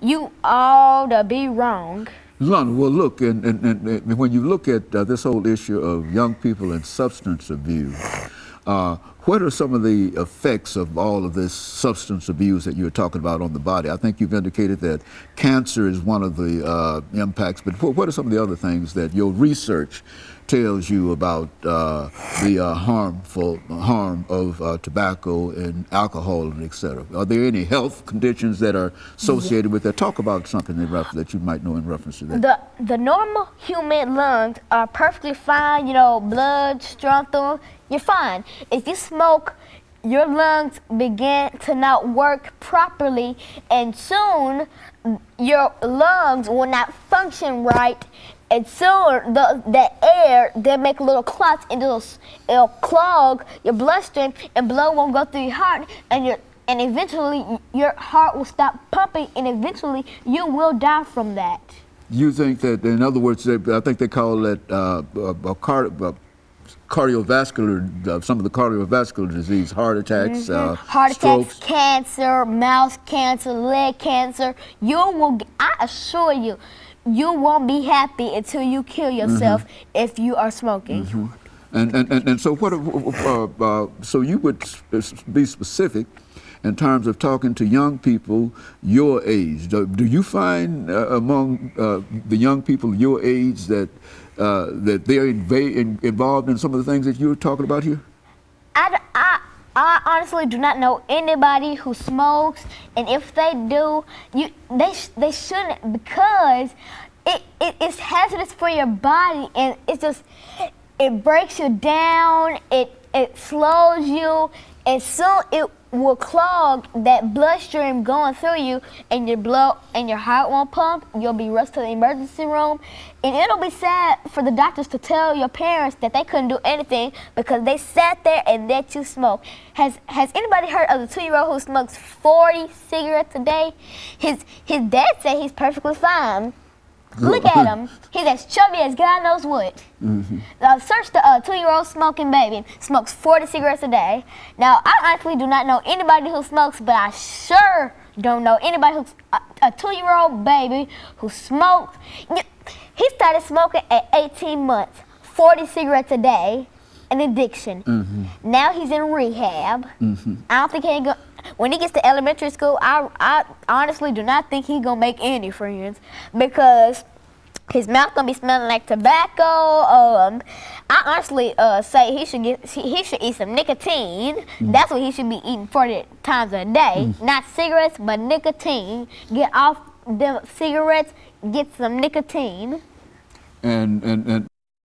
You ought to be wrong. Alana, well, look, and when you look at this whole issue of young people and substance abuse, what are some of the effects of all of this substance abuse that you're talking about on the body? I think you've indicated that cancer is one of the impacts, but what are some of the other things that your research tells you about the harm of tobacco and alcohol and et cetera? Are there any health conditions that are associated with that? Talk about something that you might know in reference to that. The normal human lungs are perfectly fine, you know, blood, strength, you're fine. If you smoke, your lungs begin to not work properly, and soon your lungs will not function right, and soon the air, they make little clots and it'll clog your bloodstream, and blood won't go through your heart, and eventually your heart will stop pumping, and eventually you will die from that. You think that, in other words, I think they call it cardiovascular, some of the cardiovascular disease, heart attacks, heart strokes. attacks, cancer, mouth cancer, leg cancer. I assure you, you won't be happy until you kill yourself if you are smoking. And so so you would be specific in terms of talking to young people your age. Do you find among the young people your age that they're involved in some of the things that you're talking about here? I honestly do not know anybody who smokes, and if they do, they shouldn't, because it's hazardous for your body, and it breaks you down, it slows you, and soon it will clog that bloodstream going through you, and your heart won't pump. You'll be rushed to the emergency room, and it'll be sad for the doctors to tell your parents that they couldn't do anything because they sat there and let you smoke. Has anybody heard of the 2-year-old who smokes 40 cigarettes a day? His dad said he's perfectly fine. Look at him. He's as chubby as God knows what. Search the 2-year-old smoking baby. Smokes 40 cigarettes a day. Now, I honestly do not know anybody who smokes, but I sure don't know anybody who's a 2-year-old baby who smokes. He started smoking at 18 months, 40 cigarettes a day, an addiction. Now he's in rehab. I don't think he ain't when he gets to elementary school, I honestly do not think he's gonna make any friends, because his mouth gonna be smelling like tobacco. I honestly say he should eat some nicotine. That's what he should be eating 40 times a day, not cigarettes, but nicotine. Get off the cigarettes, get some nicotine. And